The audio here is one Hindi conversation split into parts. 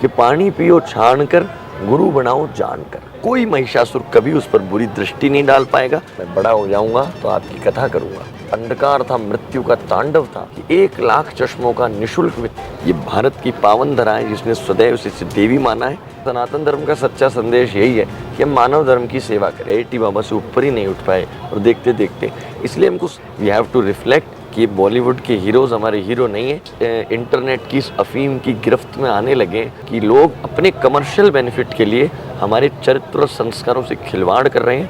कि पानी पियो छान कर, गुरु बनाओ जानकर। कोई महिषासुर कभी उस पर बुरी दृष्टि नहीं डाल पाएगा। मैं बड़ा हो जाऊंगा तो आपकी कथा करूंगा। अंधकार था, मृत्यु का तांडव था, 1,00,000 चश्मों का निशुल्क ये भारत की पावन धरा है जिसने सदैव से देवी माना है। सनातन धर्म का सच्चा संदेश यही है कि हम मानव धर्म की सेवा करें। एटी बाबा से ऊपर ही नहीं उठ पाए और देखते देखते इसलिए हमको वी हैव टू रिफ्लेक्ट कि बॉलीवुड के हीरोज़ हमारे हीरो नहीं है। इंटरनेट की इस अफीम की गिरफ्त में आने लगे कि लोग अपने कमर्शियल बेनिफिट के लिए हमारे चरित्र और संस्कारों से खिलवाड़ कर रहे हैं।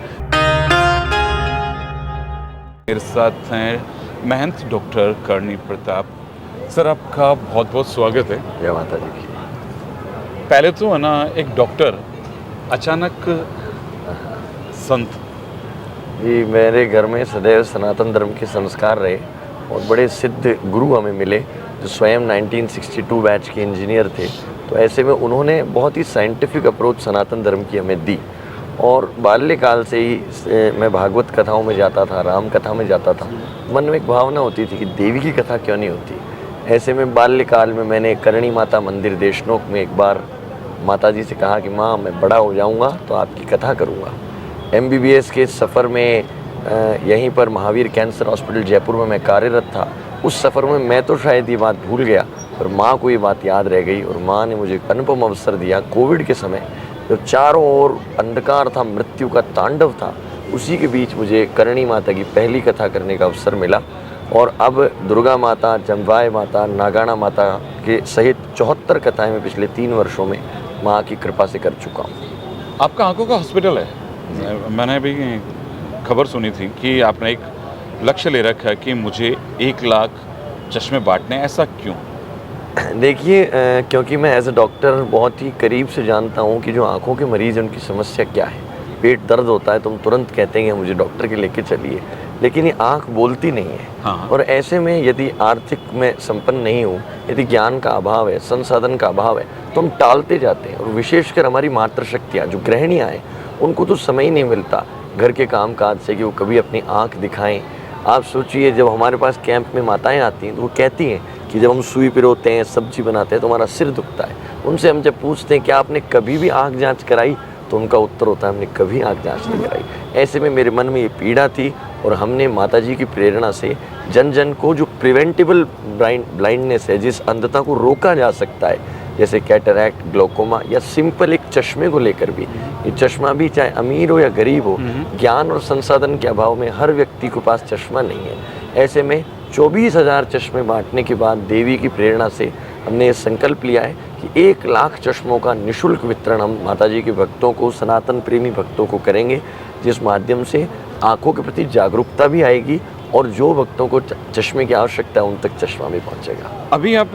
मेरे साथ हैं महंत डॉक्टर करणी प्रताप सर, आपका बहुत बहुत स्वागत है। जय माता दी की। पहले तो है ना, एक डॉक्टर अचानक संत। जी, मेरे घर में सदैव सनातन धर्म के संस्कार रहे और बड़े सिद्ध गुरु हमें मिले जो स्वयं 1962 बैच के इंजीनियर थे। तो ऐसे में उन्होंने बहुत ही साइंटिफिक अप्रोच सनातन धर्म की हमें दी और बाल्यकाल से ही मैं भागवत कथाओं में जाता था, राम कथा में जाता था। मन में एक भावना होती थी कि देवी की कथा क्यों नहीं होती। ऐसे में बाल्यकाल में मैंने करणी माता मंदिर देशनोक में एक बार माता जी से कहा कि माँ, मैं बड़ा हो जाऊँगा तो आपकी कथा करूँगा। MBBS के सफ़र में यहीं पर महावीर कैंसर हॉस्पिटल जयपुर में मैं कार्यरत था। उस सफ़र में मैं तो शायद ये बात भूल गया पर माँ को ये बात याद रह गई और माँ ने मुझे एक अनुपम अवसर दिया। कोविड के समय जब चारों ओर अंधकार था, मृत्यु का तांडव था, उसी के बीच मुझे करणी माता की पहली कथा करने का अवसर मिला और अब दुर्गा माता, जमवाय माता, नागाना माता के सहित 74 कथाएँ मैं पिछले 3 वर्षों में माँ की कृपा से कर चुका हूँ। आपका आंखों का हॉस्पिटल है। मैंने भी खबर सुनी थी कि आपने एक लक्ष्य ले रखा है कि मुझे 1,00,000 चश्मे बांटने। ऐसा क्यों? देखिए, क्योंकि मैं एज ए डॉक्टर बहुत ही करीब से जानता हूँ कि जो आँखों के मरीज़ हैं उनकी समस्या क्या है। पेट दर्द होता है तो हम तुरंत कहते हैं मुझे डॉक्टर के लेके चलिए, लेकिन ये आँख बोलती नहीं है। हाँ। और ऐसे में यदि आर्थिक में संपन्न नहीं हूँ, यदि ज्ञान का अभाव है, संसाधन का अभाव है, तो हम टालते जाते हैं। और विशेषकर हमारी मातृशक्तियाँ जो गृहिणियाँ हैं उनको तो समय ही नहीं मिलता घर के काम काज से कि वो कभी अपनी आँख दिखाएं। आप सोचिए, जब हमारे पास कैंप में माताएं आती हैं तो वो कहती हैं कि जब हम सुई पिरोते हैं, सब्जी बनाते हैं तो हमारा सिर दुखता है। उनसे हम जब पूछते हैं कि आपने कभी भी आँख जांच कराई, तो उनका उत्तर होता है हमने कभी आँख जांच नहीं कराई। ऐसे में मेरे मन में ये पीड़ा थी और हमने माता जी की प्रेरणा से जन जन को जो प्रिवेंटेबल ब्लाइंडनेस है, जिस अंधता को रोका जा सकता है, जैसे कैटरैक्ट, ग्लोकोमा या सिंपल एक चश्मे को लेकर भी, ये चश्मा भी चाहे अमीर हो या गरीब हो, ज्ञान और संसाधन के अभाव में हर व्यक्ति के पास चश्मा नहीं है। ऐसे में 24,000 चश्मे बांटने के बाद देवी की प्रेरणा से हमने ये संकल्प लिया है कि 1,00,000 चश्मों का निशुल्क वितरण हम माता जी के भक्तों को, सनातन प्रेमी भक्तों को करेंगे, जिस माध्यम से आँखों के प्रति जागरूकता भी आएगी और जो भक्तों को चश्मे की आवश्यकता है उन तक चश्मा भी पहुंचेगा। अभी आप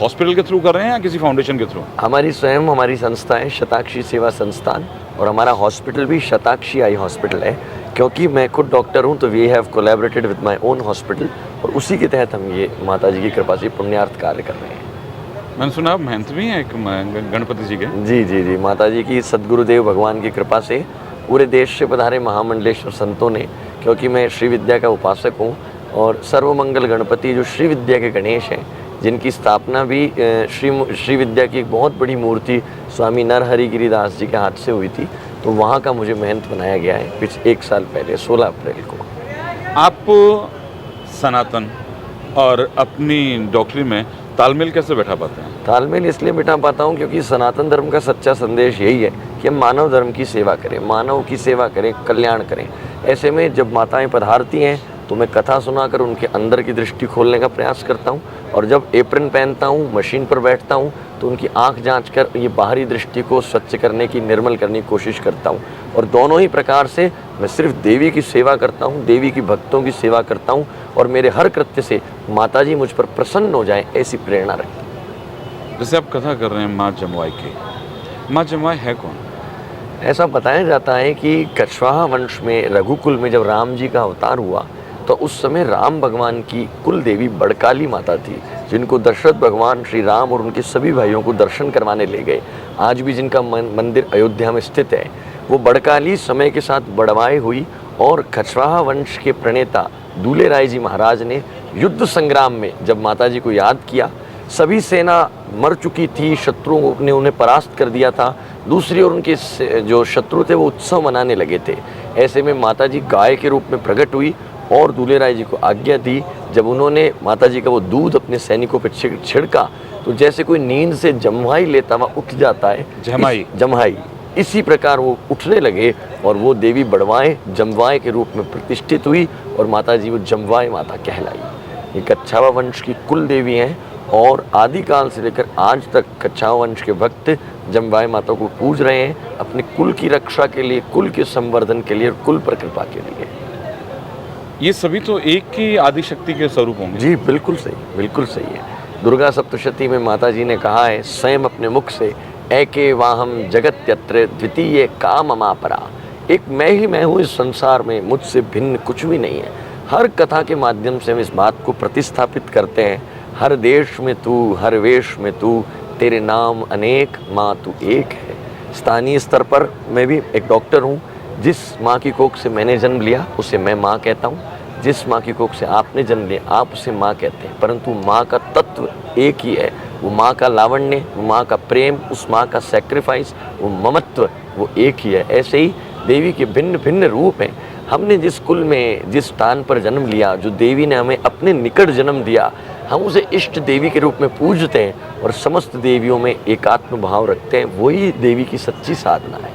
हॉस्पिटल के थ्रू कर रहे हैं या किसी फाउंडेशन के थ्रू? हमारी संस्था है शताक्षी सेवा संस्थान और हमारा हॉस्पिटल भी शताक्षी आई हॉस्पिटल है। क्योंकि मैं खुद डॉक्टर हूं तो we have collaborated with my own hospital और उसी के तहत हम ये माता जी की कृपा से पुण्यार्थ कार्य कर रहे हैं। मैंने सुना आप महंत भी हैं एक गणपति जी के। जी, माता जी की सद्गुरुदेव भगवान की कृपा से पूरे देश से पधारे महामंडलेश्वर संतों ने, क्योंकि मैं श्री विद्या का उपासक हूँ और सर्वमंगल गणपति जो श्री विद्या के गणेश हैं, जिनकी स्थापना भी श्री विद्या की एक बहुत बड़ी मूर्ति स्वामी नरहरि गिरिदास जी के हाथ से हुई थी, तो वहाँ का मुझे महंत बनाया गया है पिछले 1 साल पहले 16 अप्रैल को। आप सनातन और अपनी डॉक्टरी में तालमेल कैसे बैठा पाते हैं? तालमेल इसलिए बिठा पाता हूँ क्योंकि सनातन धर्म का सच्चा संदेश यही है कि हम मानव धर्म की सेवा करें, मानव की सेवा करें, कल्याण करें। ऐसे में जब माताएं पधारती हैं तो मैं कथा सुनाकर उनके अंदर की दृष्टि खोलने का प्रयास करता हूँ और जब एप्रन पहनता हूँ, मशीन पर बैठता हूँ, तो उनकी आंख जांच कर ये बाहरी दृष्टि को स्वच्छ करने की, निर्मल करने की कोशिश करता हूँ। और दोनों ही प्रकार से मैं सिर्फ देवी की सेवा करता हूँ, देवी की भक्तों की सेवा करता हूँ और मेरे हर कृत्य से माता जी मुझ पर प्रसन्न हो जाएं, ऐसी प्रेरणा रखती हूँ। जैसे आप कथा कर रहे हैं माँ जमवाई की, माँ जमवाई है कौन? ऐसा बताया जाता है कि कछवाहा वंश में रघुकुल में जब राम जी का अवतार हुआ तो उस समय राम भगवान की कुल देवी बड़काली माता थी, जिनको दशरथ भगवान श्री राम और उनके सभी भाइयों को दर्शन करवाने ले गए। आज भी जिनका मंदिर अयोध्या में स्थित है, वो बड़काली समय के साथ बड़वाई हुई और कछवाहा वंश के प्रणेता दूले राय जी महाराज ने युद्ध संग्राम में जब माता जी को याद किया सभी सेना मर चुकी थी, शत्रुओं ने उन्हें परास्त कर दिया था। दूसरी ओर उनके जो शत्रु थे वो उत्सव मनाने लगे थे। ऐसे में माता जी गाय के रूप में प्रकट हुई और दूल्हे राय जी को आज्ञा दी। जब उन्होंने माता जी का वो दूध अपने सैनिकों पर छिड़का तो जैसे कोई नींद से जम्हाई लेता हुआ उठ जाता है, जम्हाई इसी प्रकार वो उठने लगे और वो देवी बड़वाए जमवाए के रूप में प्रतिष्ठित हुई और माता जी वो जमवाए माता कहलाई। ये कच्छावा वंश की कुल देवी हैं और आदिकाल से लेकर आज तक कच्छावा वंश के भक्त जमवाए माता को पूज रहे हैं अपने कुल की रक्षा के लिए, कुल के संवर्धन के लिए और कुल पर कृपा के लिए। ये सभी तो एक ही आदिशक्ति के स्वरूप होंगे। जी बिल्कुल सही, बिल्कुल सही है। दुर्गा सप्तशती में माता जी ने कहा है स्वयं अपने मुख से, एके वाहम जगत्यत्र द्वितीय काममापरा। एक मैं हूँ इस संसार में, मुझसे भिन्न कुछ भी नहीं है। हर कथा के माध्यम से हम इस बात को प्रतिस्थापित करते हैं, हर देश में तू, हर वेश में तू, तेरे नाम अनेक, माँ तू एक है। स्थानीय स्तर पर मैं भी एक डॉक्टर हूँ। जिस माँ की कोख से मैंने जन्म लिया उसे मैं माँ कहता हूँ, जिस माँ की कोख से आपने जन्म लिया आप उसे माँ कहते हैं, परंतु माँ का तत्व एक ही है। वो माँ का लावण्य, वो माँ का प्रेम, उस माँ का सैक्रिफाइस, वो ममत्व वो एक ही है। ऐसे ही देवी के भिन्न भिन्न रूप हैं। हमने जिस कुल में जिस स्थान पर जन्म लिया, जो देवी ने हमें अपने निकट जन्म दिया, हम उसे इष्ट देवी के रूप में पूजते हैं और समस्त देवियों में एकात्म भाव रखते हैं। वही देवी की सच्ची साधना है।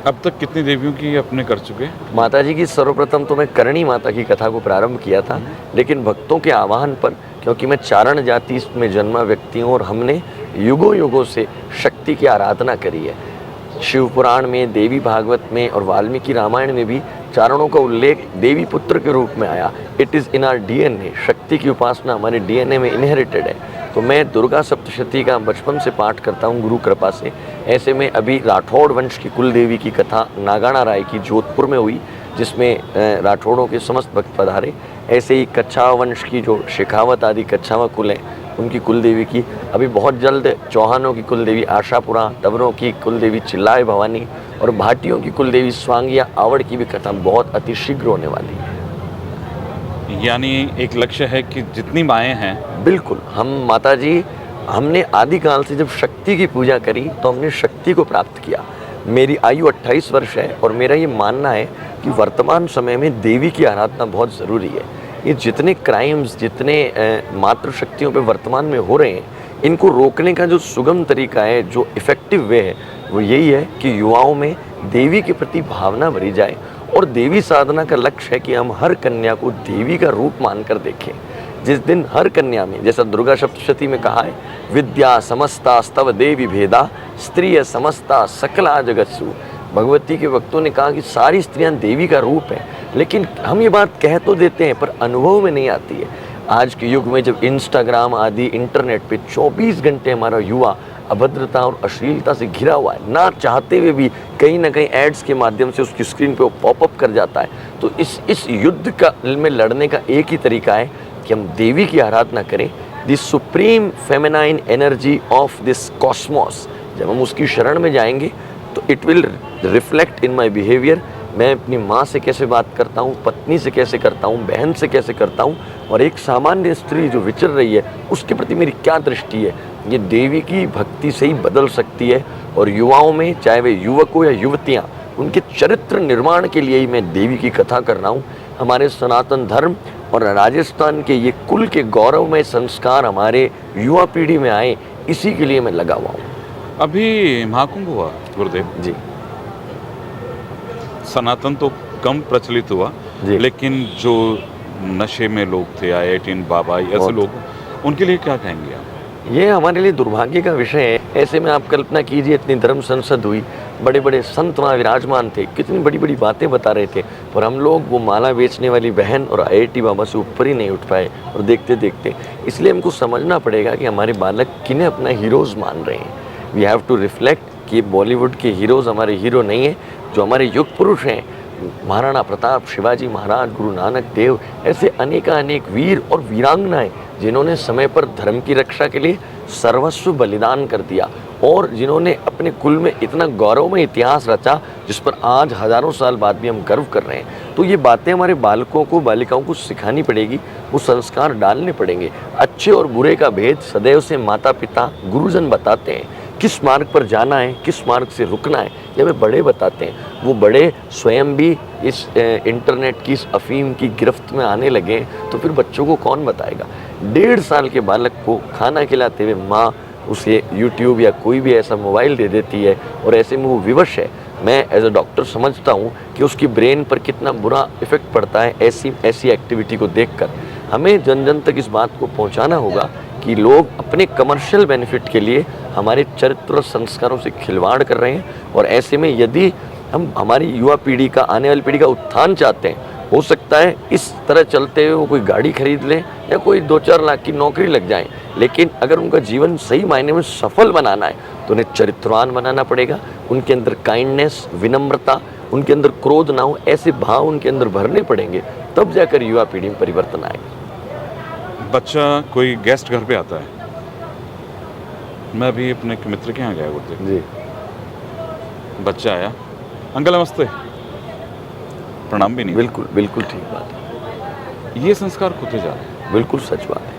अब तक कितनी देवियों की अपने कर चुके? माता जी की सर्वप्रथम तो मैं करणी माता की कथा को प्रारंभ किया था, लेकिन भक्तों के आह्वान पर, क्योंकि मैं चारण जाति में जन्मा व्यक्ति हूँ और हमने युगों युगों से शक्ति की आराधना करी है। शिव पुराण में, देवी भागवत में और वाल्मीकि रामायण में भी चारणों का उल्लेख देवी पुत्र के रूप में आया। It is in our DNA. शक्ति की उपासना हमारे डीएनए में इनहेरिटेड है। तो मैं दुर्गा सप्तशती का बचपन से पाठ करता हूँ गुरु कृपा से। ऐसे में अभी राठौड़ वंश की कुल देवी की कथा नागाना राय की जोधपुर में हुई, जिसमें राठौड़ों के समस्त भक्त पधारे। ऐसे ही कच्छावा वंश की जो शेखावत आदि कच्छावा कुल हैं उनकी कुल देवी की अभी बहुत जल्द चौहानों की कुल देवी आशापुरा, तवरों की कुल देवी चिल्लाए भवानी और भाटियों की कुल देवी स्वांगिया आवड़ की भी कथा बहुत अतिशीघ्र होने वाली है। यानी एक लक्ष्य है कि जितनी माएँ हैं, बिल्कुल, हम माता जी, हमने आदिकाल से जब शक्ति की पूजा करी तो हमने शक्ति को प्राप्त किया। मेरी आयु 28 वर्ष है और मेरा ये मानना है कि वर्तमान समय में देवी की आराधना बहुत ज़रूरी है। ये जितने क्राइम्स, जितने मातृशक्तियों पे वर्तमान में हो रहे हैं, इनको रोकने का जो सुगम तरीका है, जो इफ़ेक्टिव वे है, वो यही है कि युवाओं में देवी के प्रति भावना भरी जाए। और देवी साधना का लक्ष्य है कि हम हर कन्या को देवी का रूप मानकर देखें। जिस दिन हर कन्या में, जैसा दुर्गा सप्तशती में कहा है, विद्या समस्ता स्तव देवी भेदा, स्त्रिय समस्ता सकला जगत्सु। भगवती के भक्तों ने कहा कि सारी स्त्रियां देवी का रूप है, लेकिन हम ये बात कह तो देते हैं पर अनुभव में नहीं आती है। आज के युग में जब इंस्टाग्राम आदि इंटरनेट पे 24 घंटे हमारा युवा अभद्रता और अश्लीलता से घिरा हुआ है, ना चाहते हुए भी कहीं ना कहीं एड्स के माध्यम से उसकी स्क्रीन पे वो पॉपअप कर जाता है। तो इस युद्ध का में लड़ने का एक ही तरीका है कि हम देवी की आराधना करें, this supreme feminine energy of this Cosmos. जब हम उसकी शरण में जाएंगे तो it will reflect in my behaviour. मैं अपनी माँ से कैसे बात करता हूँ, पत्नी से कैसे करता हूँ, बहन से कैसे करता हूँ, और एक सामान्य स्त्री जो विचर रही है उसके प्रति मेरी क्या दृष्टि है, ये देवी की भक्ति से ही बदल सकती है। और युवाओं में, चाहे वे युवक हो या युवतियाँ, उनके चरित्र निर्माण के लिए ही मैं देवी की कथा कर रहा हूँ। हमारे सनातन धर्म और राजस्थान के ये कुल के गौरवमय संस्कार हमारे युवा पीढ़ी में आए, इसी के लिए मैं लगा हुआ हूँ। अभी महाकुंभ हुआ गुरुदेव जी, सनातन तो कम प्रचलित हुआ, लेकिन जो नशे में लोग थे, IIT बाबा, ऐसे लोग, उनके लिए क्या कहेंगे आप? ये हमारे लिए दुर्भाग्य का विषय है। ऐसे में आप कल्पना कीजिए, इतनी धर्म संसद हुई, बड़े बड़े संत वहाँ विराजमान थे, कितनी बड़ी बड़ी बातें बता रहे थे, और हम लोग वो माला बेचने वाली बहन और IIT बाबा से ऊपर ही नहीं उठ पाए। और देखते देखते इसलिए हमको समझना पड़ेगा कि हमारे बालक किन्हें अपना हीरोज़ मान रहे हैं। वी हैव टू रिफ्लेक्ट कि बॉलीवुड के हीरोज़ हमारे हीरो नहीं है। जो हमारे युग पुरुष हैं, महाराणा प्रताप, शिवाजी महाराज, गुरु नानक देव, ऐसे अनेक वीर और वीरांगनाएं जिन्होंने समय पर धर्म की रक्षा के लिए सर्वस्व बलिदान कर दिया और जिन्होंने अपने कुल में इतना गौरवमय इतिहास रचा जिस पर आज हज़ारों साल बाद भी हम गर्व कर रहे हैं। तो ये बातें हमारे बालकों को, बालिकाओं को सिखानी पड़ेगी, वो संस्कार डालने पड़ेंगे। अच्छे और बुरे का भेद सदैव से माता पिता, गुरुजन बताते हैं। किस मार्ग पर जाना है, किस मार्ग से रुकना है, ये हमें बड़े बताते हैं। वो बड़े स्वयं भी इस इंटरनेट की, इस अफीम की गिरफ्त में आने लगे तो फिर बच्चों को कौन बताएगा। 1.5 साल के बालक को खाना खिलाते हुए माँ उसे यूट्यूब या कोई भी ऐसा मोबाइल दे देती है और ऐसे में वो विवश है। मैं एज अ डॉक्टर समझता हूँ कि उसकी ब्रेन पर कितना बुरा इफेक्ट पड़ता है ऐसी एक्टिविटी को देखकर। हमें जन जन तक इस बात को पहुँचाना होगा कि लोग अपने कमर्शियल बेनिफिट के लिए हमारे चरित्र और संस्कारों से खिलवाड़ कर रहे हैं। और ऐसे में यदि हम हमारी युवा पीढ़ी का, आने वाली पीढ़ी का उत्थान चाहते हैं, हो सकता है इस तरह चलते हुए वो कोई गाड़ी खरीद लें या कोई 2-4 लाख की नौकरी लग जाए, लेकिन अगर उनका जीवन सही मायने में सफल बनाना है तो उन्हें चरित्रवान बनाना पड़ेगा। उनके अंदर काइंडनेस, विनम्रता, उनके अंदर क्रोध ना हो, ऐसे भाव उनके अंदर भरने पड़ेंगे, तब जाकर युवा पीढ़ी में परिवर्तन आएगा। बच्चा कोई गेस्ट घर पे आता है, मैं अभी अपने एक मित्र के यहाँ गया करते जी, बच्चा आया, अंकल नमस्ते, प्रणाम भी नहीं। बिल्कुल बिल्कुल ठीक बात है, ये संस्कार खोते जा रहे हैं। बिल्कुल सच बात है।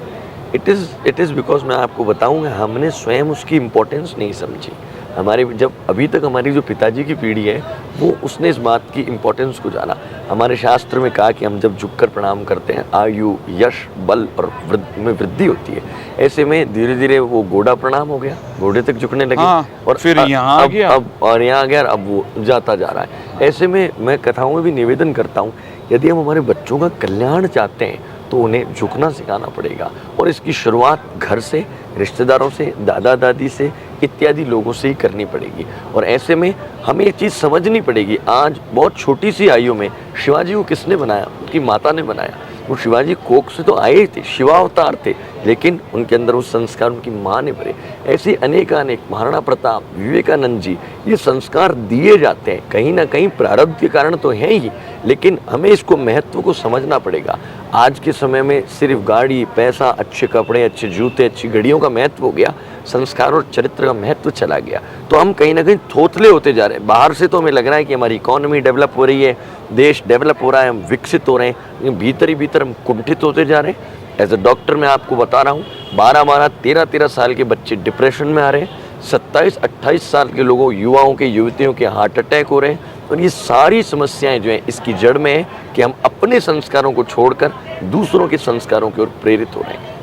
इट इज़ बिकॉज मैं आपको बताऊंगा, हमने स्वयं उसकी इम्पोर्टेंस नहीं समझी। हमारे जब अभी तक हमारी जो पिताजी की पीढ़ी है वो उसने इस बात की इम्पोर्टेंस को जाना। हमारे शास्त्र में कहा कि हम जब झुककर प्रणाम करते हैं आयु, यश, बल और में वृद्धि होती है। ऐसे में धीरे धीरे वो घोड़ा प्रणाम हो गया, घोड़े तक झुकने लगे। हाँ, और फिर यहाँ आ गया, अब यहाँ आ गया, अब वो जाता जा रहा है। ऐसे में मैं कथाओं में भी निवेदन करता हूँ, यदि हम हमारे बच्चों का कल्याण चाहते हैं तो उन्हें झुकना सिखाना पड़ेगा। और इसकी शुरुआत घर से, रिश्तेदारों से, दादा दादी से इत्यादि लोगों से ही करनी पड़ेगी। और ऐसे में हमें ये चीज़ समझनी पड़ेगी, आज बहुत छोटी सी आयु में शिवाजी को किसने बनाया? उनकी माता ने बनाया। वो शिवाजी कोख से तो आए ही थे, शिवावतार थे, लेकिन उनके अंदर वो संस्कार उनकी माँ ने भरे। ऐसे अनेक महाराणा प्रताप, विवेकानंद जी, ये संस्कार दिए जाते हैं। कहीं ना कहीं प्रारब्ध के कारण तो हैं ही, लेकिन हमें इसको महत्व को समझना पड़ेगा। आज के समय में सिर्फ गाड़ी, पैसा, अच्छे कपड़े, अच्छे जूते, अच्छी घड़ियों का महत्व हो गया, संस्कार और चरित्र का महत्व चला गया। तो हम कहीं ना कहीं थोथले होते जा रहे हैं। बाहर से तो हमें लग रहा है कि हमारी इकोनॉमी डेवलप हो रही है, देश डेवलप हो रहा है, हम विकसित हो रहे हैं, लेकिन भीतर ही भीतर हम कुंठित होते जा रहे हैं। एज अ डॉक्टर मैं आपको बता रहा हूँ, 12-12, 13-13 साल के बच्चे डिप्रेशन में आ रहे हैं, 27-28 साल के लोगों, युवाओं के, युवतियों के हार्ट अटैक हो रहे हैं। और ये सारी समस्याएं जो हैं इसकी जड़ में है कि हम अपने संस्कारों को छोड़कर दूसरों के संस्कारों की ओर प्रेरित हो रहे हैं।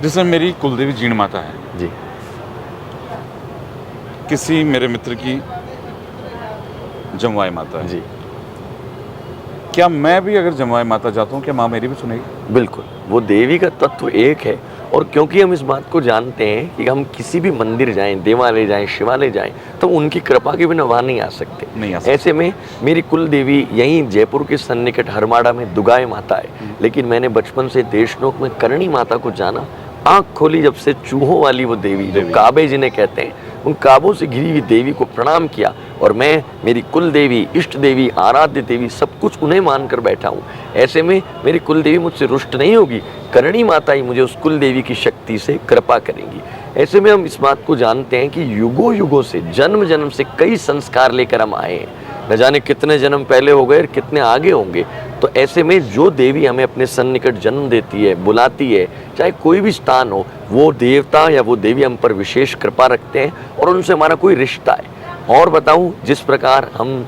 जैसे मेरी कुलदेवी जीण माता है जी, किसी मेरे मित्र की जमवाई माता है जी, क्या मैं भी अगर जमवाई माता जाता हूँ क्या माँ मेरी भी सुनेगी? बिल्कुल। वो देवी का तत्व एक है। और क्योंकि हम इस बात को जानते हैं कि हम किसी भी मंदिर जाएं, देवालय जाएं, शिवालय जाएं, तो उनकी कृपा के बिना वहाँ नहीं आ सकते। नहीं आ सकते। ऐसे में मेरी कुल देवी यहीं जयपुर के सन्निकट हरमाड़ा में दुगाई माता है, लेकिन मैंने बचपन से देशनोक में करणी माता को जाना। आँख खोली जब से चूहों वाली वो देवी, जो काबे जिन्हें कहते हैं, उन काबों से घिरी हुई देवी को प्रणाम किया। और मैं मेरी कुल देवी, इष्ट देवी, आराध्य देवी, सब कुछ उन्हें मानकर बैठा हूँ। ऐसे में मेरी कुल देवी मुझसे रुष्ट नहीं होगी, करणी माता ही मुझे उस कुल देवी की शक्ति से कृपा करेंगी। ऐसे में हम इस बात को जानते हैं कि युगों युगों से, जन्म जन्म से कई संस्कार लेकर हम आए हैं। न जाने कितने जन्म पहले हो गए और कितने आगे होंगे। तो ऐसे में जो देवी हमें अपने सन्निकट जन्म देती है, बुलाती है, चाहे कोई भी स्थान हो, वो देवता या वो देवी हम पर विशेष कृपा रखते हैं और उनसे हमारा कोई रिश्ता है। और बताऊं, जिस प्रकार हम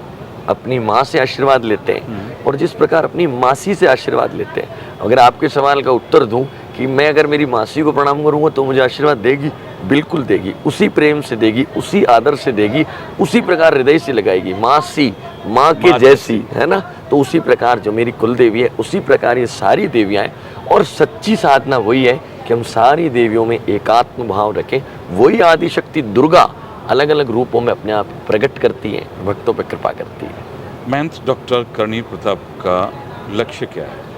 अपनी माँ से आशीर्वाद लेते हैं और जिस प्रकार अपनी मासी से आशीर्वाद लेते हैं, अगर आपके सवाल का उत्तर दूं कि मैं अगर मेरी मासी को प्रणाम करूंगा तो मुझे आशीर्वाद देगी, बिल्कुल देगी, उसी प्रेम से देगी, उसी आदर से देगी, उसी प्रकार हृदय से लगाएगी। मासी माँ के जैसी, है ना। तो उसी प्रकार जो मेरी कुल देवी है, उसी प्रकार ये सारी देवियाँ हैं। और सच्ची साधना वही है कि हम सारी देवियों में एकात्म भाव रखें। वही आदिशक्ति दुर्गा अलग अलग रूपों में अपने आप प्रकट करती है, भक्तों पर कृपा करती है। महंत डॉक्टर करणी प्रताप का लक्ष्य क्या है?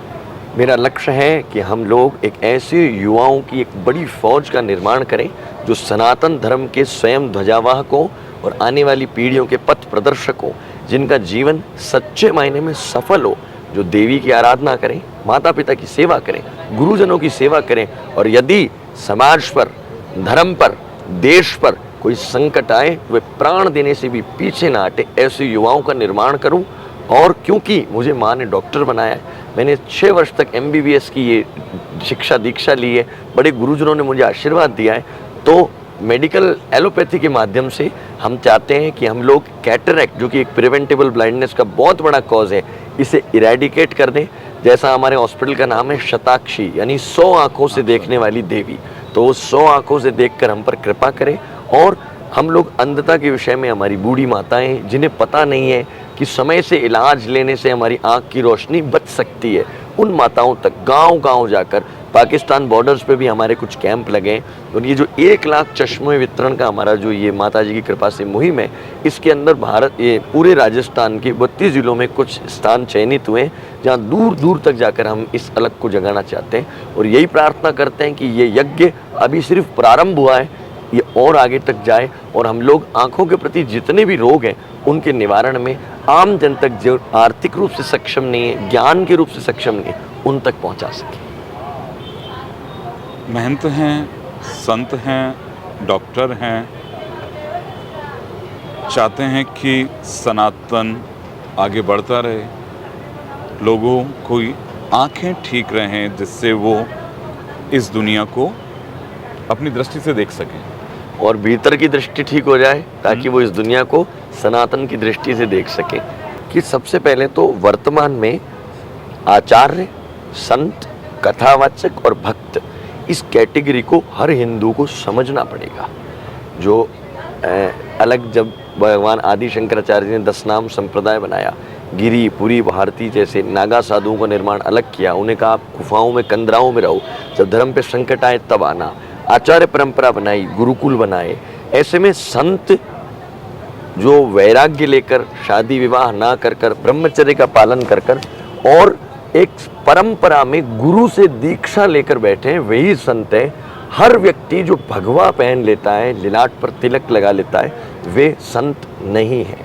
मेरा लक्ष्य है कि हम लोग एक ऐसे युवाओं की एक बड़ी फौज का निर्माण करें जो सनातन धर्म के स्वयं ध्वजावाहकों और आने वाली पीढ़ियों के पथ प्रदर्शक हो, जिनका जीवन सच्चे मायने में सफल हो, जो देवी की आराधना करें, माता पिता की सेवा करें, गुरुजनों की सेवा करें। और यदि समाज पर, धर्म पर, देश पर कोई संकट आए वे प्राण देने से भी पीछे ना हटे, ऐसे युवाओं का निर्माण करूं। और क्योंकि मुझे माँ ने डॉक्टर बनाया है, मैंने 6 वर्ष तक MBBS की ये शिक्षा दीक्षा ली है, बड़े गुरुजनों ने मुझे आशीर्वाद दिया है, तो मेडिकल एलोपैथी के माध्यम से हम चाहते हैं कि हम लोग कैटरैक्ट, जो कि एक प्रिवेंटेबल ब्लाइंडनेस का बहुत बड़ा कॉज है, इसे इरेडिकेट कर दें। जैसा हमारे हॉस्पिटल का नाम है शताक्षी, यानी 100 आँखों से देखने वाली देवी, तो वो 100 आँखों से देखकर हम पर कृपा करें। और हम लोग अंधता के विषय में, हमारी बूढ़ी माताएं जिन्हें पता नहीं है कि समय से इलाज लेने से हमारी आँख की रोशनी बच सकती है, उन माताओं तक गांव-गांव जाकर, पाकिस्तान बॉर्डर्स पे भी हमारे कुछ कैंप लगे। और ये जो 1 लाख चश्मे वितरण का हमारा जो ये माता जी की कृपा से मुहिम है, इसके अंदर भारत, ये पूरे राजस्थान के 32 ज़िलों में कुछ स्थान चयनित हुए हैं जहाँ दूर दूर तक जाकर हम इस अलग को जगाना चाहते हैं। और यही प्रार्थना करते हैं कि ये यज्ञ अभी सिर्फ प्रारंभ हुआ है, ये और आगे तक जाए और हम लोग आँखों के प्रति जितने भी रोग हैं उनके निवारण में आम जन तक, जो आर्थिक रूप से सक्षम नहीं है, ज्ञान के रूप से सक्षम नहीं है, उन तक पहुँचा सकें। महंत हैं, संत हैं, डॉक्टर हैं, चाहते हैं कि सनातन आगे बढ़ता रहे, लोगों की आंखें ठीक रहें, जिससे वो इस दुनिया को अपनी दृष्टि से देख सकें और भीतर की दृष्टि ठीक हो जाए, ताकि वो इस दुनिया को सनातन की दृष्टि से देख सके। कि सबसे पहले तो वर्तमान में आचार्य, संत, कथावाचक और भक्त, इस कैटेगरी को हर हिंदू को समझना पड़ेगा। जो अलग, जब भगवान आदि शंकराचार्य ने 10 नाम संप्रदाय बनाया, गिरी, पुरी, भारती जैसे नागा साधुओं का निर्माण अलग किया, उन्हें कहा आप गुफाओं में, कंदराओं में रहो, जब धर्म पे संकट आए तब आना, आचार्य परंपरा बनाई, गुरुकुल बनाए। ऐसे में संत जो वैराग्य लेकर, शादी विवाह ना कर कर, ब्रह्मचर्य का पालन कर कर और एक परंपरा में गुरु से दीक्षा लेकर बैठे हैं, वही संत है। हर व्यक्ति जो भगवा पहन लेता है, लिलाट पर तिलक लगा लेता है, वे संत नहीं है,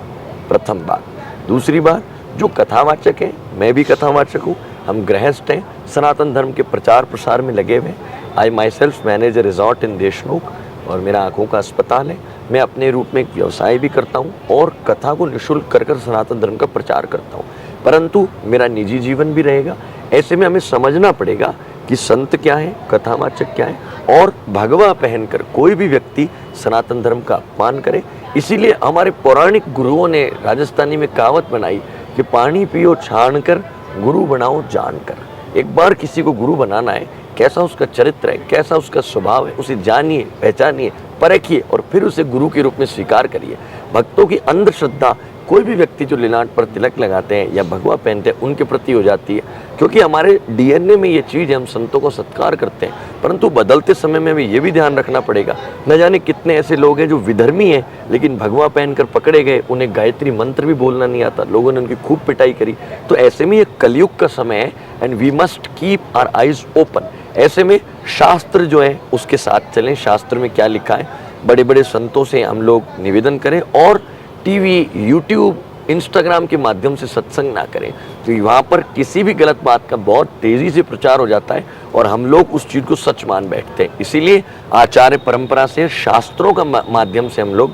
प्रथम बात। दूसरी बात, जो कथावाचक हैं, मैं भी कथावाचक हूँ, हम गृहस्थ हैं, सनातन धर्म के प्रचार प्रसार में लगे हुए। I myself manage a resort in Deshmukh और मेरा आँखों का अस्पताल है। मैं अपने रूप में एक व्यवसाय भी करता हूँ और कथा को निःशुल्क कर कर सनातन धर्म का प्रचार करता हूँ, परंतु मेरा निजी जीवन भी रहेगा। ऐसे में हमें समझना पड़ेगा कि संत क्या है, कथावाचक क्या है, और भगवा पहनकर कोई भी व्यक्ति सनातन धर्म का अपमान करे। इसीलिए हमारे पौराणिक गुरुओं ने राजस्थानी में कहावत बनाई कि पानी पियो छान कर, गुरु बनाओ जान कर। एक बार किसी को गुरु बनाना है, कैसा उसका चरित्र है, कैसा उसका स्वभाव है, उसे जानिए, पहचानिए, परखिए और फिर उसे गुरु के रूप में स्वीकार करिए। भक्तों की अंधश्रद्धा कोई भी व्यक्ति जो लिलाट पर तिलक लगाते हैं या भगवा पहनते हैं उनके प्रति हो जाती है, क्योंकि हमारे DNA में ये चीज़ है, हम संतों को सत्कार करते हैं। परंतु बदलते समय में हमें ये भी ध्यान रखना पड़ेगा, न जाने कितने ऐसे लोग हैं जो विधर्मी हैं लेकिन भगवा पहनकर पकड़े गए, उन्हें गायत्री मंत्र भी बोलना नहीं आता, लोगों ने उनकी खूब पिटाई करी। तो ऐसे में ये कलयुग का समय है and we must keep our eyes open. ऐसे में शास्त्र जो है उसके साथ चलें, शास्त्र में क्या लिखा है, बड़े बड़े संतों से हम लोग निवेदन करें और टीवी, यूट्यूब, इंस्टाग्राम के माध्यम से सत्संग ना करें, तो वहाँ पर किसी भी गलत बात का बहुत तेज़ी से प्रचार हो जाता है और हम लोग उस चीज़ को सच मान बैठते हैं। इसीलिए आचार्य परंपरा से, शास्त्रों का माध्यम से हम लोग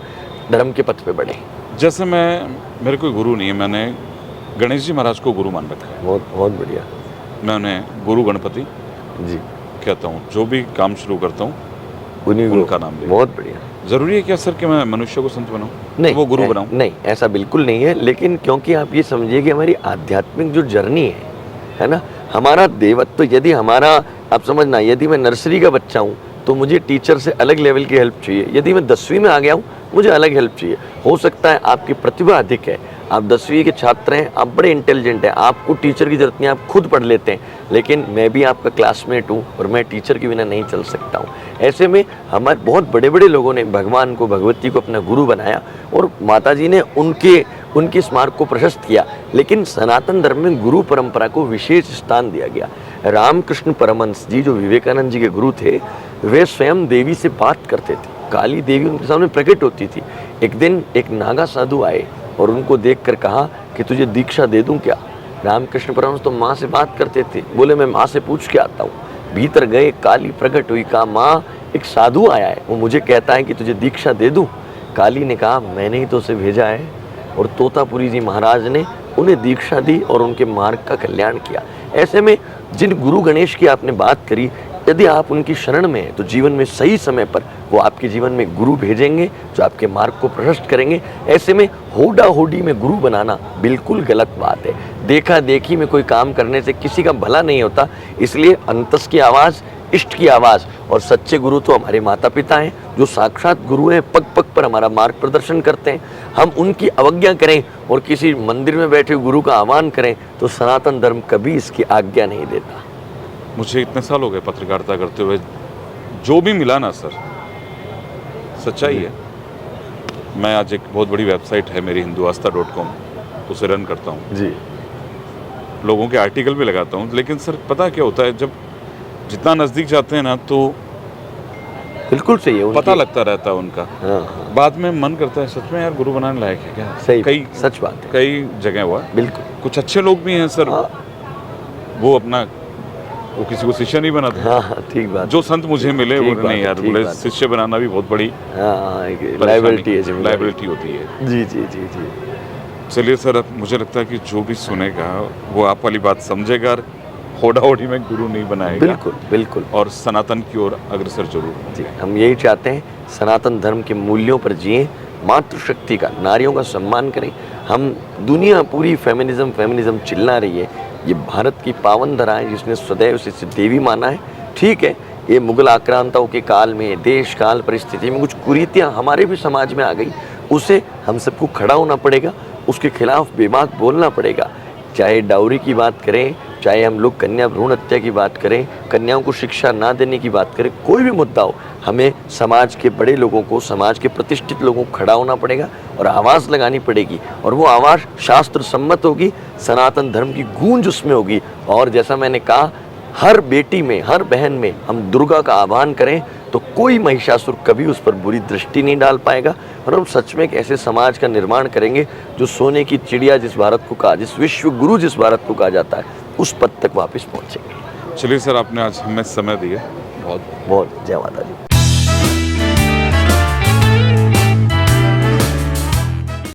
धर्म के पथ पे बढ़े। जैसे मेरे कोई गुरु नहीं है, मैंने गणेश जी महाराज को गुरु मान रखा है। बहुत बहुत बढ़िया। मैं उन्हें गुरु गणपति जी कहता हूँ। जो भी काम शुरू करता हूँ उन्हीं उनका नाम ले। बहुत बढ़िया। ज़रूरी है क्या सर कि मैं मनुष्य को संत बनाऊँ, नहीं, वो गुरु बनाऊँ? नहीं, ऐसा बिल्कुल नहीं है। लेकिन क्योंकि आप ये समझिए कि हमारी आध्यात्मिक जो जर्नी है ना, हमारा देवत्व, तो यदि हमारा, आप समझना, यदि मैं नर्सरी का बच्चा हूँ तो मुझे टीचर से अलग लेवल की हेल्प चाहिए। यदि मैं 10वीं में आ गया हूँ, मुझे अलग हेल्प चाहिए। हो सकता है आपकी प्रतिभा अधिक है, आप 10वीं के छात्र हैं, आप बड़े इंटेलिजेंट हैं, आपको टीचर की जरूरत नहीं, आप खुद पढ़ लेते हैं, लेकिन मैं भी आपका क्लासमेट हूँ और मैं टीचर के बिना नहीं चल सकता हूँ। ऐसे में हमारे बहुत बड़े बड़े लोगों ने भगवान को, भगवती को अपना गुरु बनाया और माता जी ने उनके स्मारक को प्रशस्त किया। लेकिन सनातन धर्म में गुरु परंपरा को विशेष स्थान दिया गया। रामकृष्ण परमहंस जी, जो विवेकानंद जी के गुरु थे, वे स्वयं देवी से बात करते थे, काली देवी उनके सामने प्रकट होती थी। एक दिन एक नागा साधु आए और उनको देखकर कहा कि तुझे दीक्षा दे दूं क्या? रामकृष्ण परमहंस तो माँ से बात करते थे, बोले मैं माँ से पूछ के आता हूँ। भीतर गए काली प्रकट हुई, कहा माँ एक साधु आया है, वो मुझे कहता है कि तुझे दीक्षा दे दूं। काली ने कहा मैंने ही तो उसे भेजा है। और तोतापुरी जी महाराज ने उन्हें दीक्षा दी और उनके मार्ग का कल्याण किया। ऐसे में जिन गुरु गणेश की आपने बात करी, यदि आप उनकी शरण में हैं तो जीवन में सही समय पर वो आपके जीवन में गुरु भेजेंगे जो आपके मार्ग को प्रशस्त करेंगे। ऐसे में होड़ा होडी में गुरु बनाना बिल्कुल गलत बात है। देखा देखी में कोई काम करने से किसी का भला नहीं होता। इसलिए अंतस की आवाज़, इष्ट की आवाज़, और सच्चे गुरु तो हमारे माता पिता हैं जो साक्षात गुरु हैं, पग पग पर हमारा मार्ग प्रदर्शन करते हैं। हम उनकी अवज्ञा करें और किसी मंदिर में बैठे गुरु का आह्वान करें तो सनातन धर्म कभी इसकी आज्ञा नहीं देता। मुझे इतने साल हो गए पत्रकारिता करते हुए, जो भी मिला ना सर, सच्चाई है। मैं आज एक बहुत बड़ी वेबसाइट है मेरी hinduasta.com, उसे रन करता हूँ जी, लोगों के आर्टिकल भी लगाता हूँ। लेकिन सर पता क्या होता है, जब जितना नज़दीक जाते हैं ना तो बिल्कुल सही है। पता लगता रहता है उनका। हाँ, बाद में मन करता है सच में यार गुरु बनाने लायक है क्या। सही, कई सच बात है, कई जगह हुआ। बिल्कुल। कुछ अच्छे लोग भी हैं सर, हाँ, वो किसी को शिष्य नहीं बनाते। हाँ, ठीक बात। जो संत मुझे मिले ठीक वो बात नहीं है, यार, ठीक बोले बात है। शिष्य बनाना भी बहुत बड़ी लाइबिलिटी है, लाइबिलिटी होती है। जी जी जी जी। चलिए सर, अब मुझे लगता है कि जो भी सुनेगा वो आप वाली बात समझेगा और होड़ा होड़ी में गुरु नहीं बनाएगा। बिल्कुल बिल्कुल। और सनातन की ओर अग्रसर जरूर। जी, हम यही चाहते हैं, सनातन धर्म के मूल्यों पर जिए, मातृशक्ति का, नारियों का सम्मान करें। हम दुनिया पूरी फेमिनिज्म चिल्ला रही है, ये भारत की पावन धरा है जिसने सदैव से इसे देवी माना है। ठीक है, ये मुगल आक्रांताओं के काल में, देश काल परिस्थिति में कुछ कुरीतियाँ हमारे भी समाज में आ गई, उसे हम सबको खड़ा होना पड़ेगा, उसके खिलाफ बेबाक बोलना पड़ेगा। चाहे डाउरी की बात करें, चाहे हम लोग कन्या भ्रूण हत्या की बात करें, कन्याओं को शिक्षा ना देने की बात करें, कोई भी मुद्दा हो, हमें समाज के बड़े लोगों को, समाज के प्रतिष्ठित लोगों को खड़ा होना पड़ेगा और आवाज़ लगानी पड़ेगी। और वो आवाज़ शास्त्र सम्मत होगी, सनातन धर्म की गूंज उसमें होगी। और जैसा मैंने कहा, हर बेटी में, हर बहन में हम दुर्गा का आह्वान करें तो कोई महिषासुर कभी उस पर बुरी दृष्टि नहीं डाल पाएगा। और हम सच में एक ऐसे समाज का निर्माण करेंगे जो सोने की चिड़िया जिस भारत को कहा, जिस विश्व गुरु जिस भारत को कहा जाता है, उस पद तक वापस पहुंचेंगे। चलिए सर, आपने आज हमें समय दिया, बहुत बहुत जय माता दी।